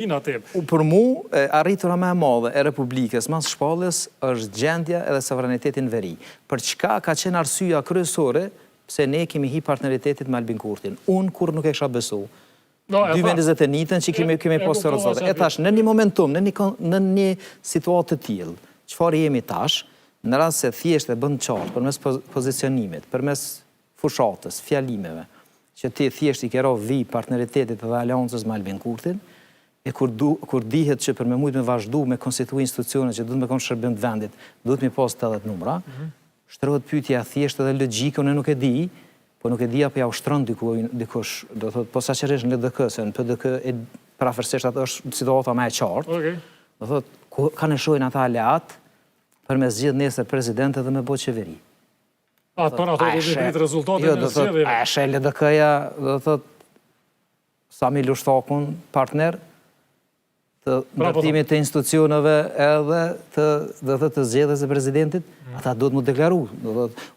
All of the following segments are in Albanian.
Për mu, arritura më e madhe e Republikës mas shpallës është gjendja edhe sovranitetin veri. Për çka ka qenë arsyeja kryesore pse ne kemi hi partneritetit me Albin Kurtin. Unë kur nuk e kisha besu. 2021 që kemi postë të rëzote. E tash, në një momentum, në një situatë të tillë, çfarë jemi tash, në rast se thjesht e bën qartë përmes pozicionimit, përmes fushatës, fjalimeve, që ti thjesht i kero vi partneritetit dhe aleancës me Albin Kurtin, e kur dihet që për me mujtë me vazhdu me konstitui institucionet që duhet me konë shërbim të vendit, duhet me pas 80 numra, shtrohet pyetja thjesht edhe logjikën e nuk e di, po nuk e di apo ja ushtron dikush, do thotë po saqërisht në LDK, se në PDK prafërsisht atë është situata më e qartë. Do thotë kanë shojnë ata aleat për me zgjedh nesër president edhe me bo qeveri. Atë për ato do të pritë rezultatin e zgjedhjeve. A shë LDK-ja, do thotë Sami Lushtakun, partner, të ndërtimit të institucioneve edhe të zgjedhjes e presidentit, ata duhet mu deklaru.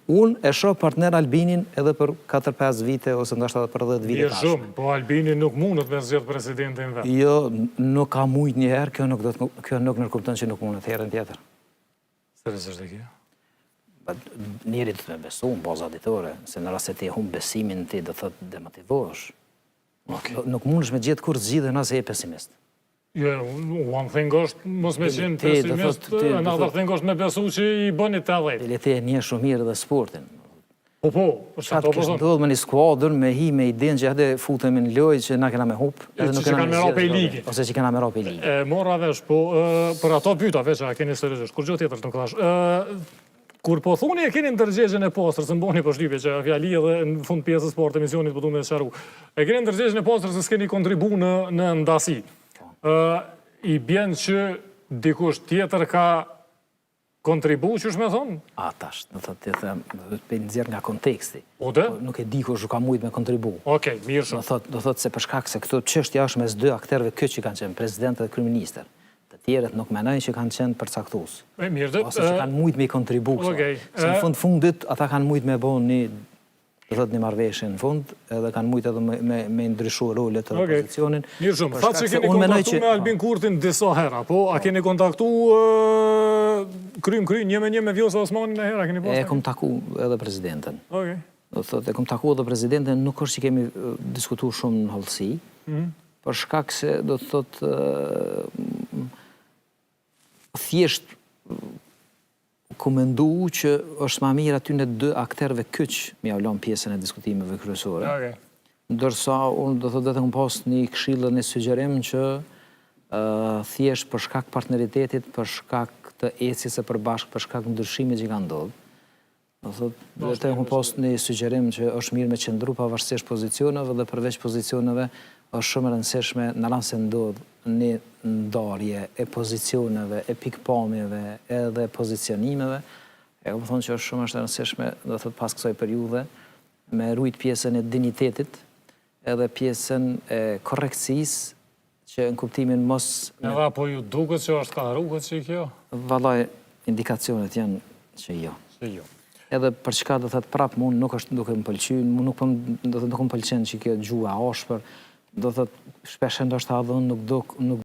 Unë e shoh partner Albinin edhe për 4-5 vite, ose ndoshta për 10 vite tash. Shumë, po Albini nuk mundet me zgjedh presidentin vetë. Jo, nuk ka mujt njëherë, kjo nuk nërkupton që nuk mundet herën tjetër. Seriozisht e kjo? Njeri të me besu në baza ditore, se në rast se ti humb besimin ti do thotë demotivohesh. Nuk mundesh me gjetë kur zgjidhe nëse je pesimist. One thing është mos me qenë pesimist, another thing është me besu që i bëni të dhejt. Le ti e një shumë mirë dhe sportin. Po, për që ato po thonë. Ndodhë me një skuadër, me hi, me idenë që hajde futemi në lojë që na kena me hup. Që kena me rape i ligi. Ose që kena me rape i ligi. Mora vesh, po, për ato pyta veç, a keni seriozisht, kur gjë tjetër të më këtash. Kur po thuni e keni ndërgjegjën e postrës, në boni për shtypje që fjali edhe në fund pjesës sport emisionit po du me sharu. E keni ndërgjegjën e postrës se s'keni kontribu në ndasi. I bjen që dikush tjetër ka kontribu, që shme thonë? Tash, do të të them, për nëzirë nga konteksti. Ode? Nuk e di kush ka mujt me kontribu. Okej, mirë shumë. Do thotë se përshkak se këto çështja është mes dy akterëve këtë që kanë qenë, president dhe kryeministër. Të tjerët nuk menojnë që kanë qenë përcaktues. Ose që kanë mujt me kontribu. Se në fundit, ata kanë mujt me bo një marrëveshje në fund, edhe kanë mujt edhe me ndryshu rolet të opozicionin. Mirë shumë, thatë që keni kontaktu me Albin Kurtin disa hera, po, a keni kontaktu një me Vjosa Osmanin e hera, keni pas? E kom taku edhe presidenten. E kom taku edhe presidenten, nuk është që kemi diskutu shumë në hollësi, për shkak se do të thotë thjesht ku mendu që është ma mirë aty në dy akterëve kyç mi avlon pjesën e diskutimeve kryesore. Ndërsa unë do thotë të kom pas një këshillë dhe një sugjerim që thjesht për shkak partneritetit, për shkak të ecjes së përbashkët, për shkak ndryshimit që ka ndodhur. Do thotë të kom pas një sugjerim që është mirë me qëndru pavarësisht pozicioneve dhe përveç pozicioneve është shumë e rëndësishme në rast se ndodh një ndarje e pozicioneve, e pikpamjeve edhe pozicionimeve. E kom thonë që është shumë e rëndësishme, do thotë pas kësaj periudhe, me rujt pjesën e dinitetit edhe pjesën e korrekcisë që në kuptimin mos... Edhe apo ju duket që është ka rrugët që i kjo? Vallaj, indikacionet janë që jo. Edhe për çka do thotë prap mund nuk është duke më pëlqyer, nuk më pëlqen që kjo gjuha ashpër, do thotë shpesh ndoshta edhe nuk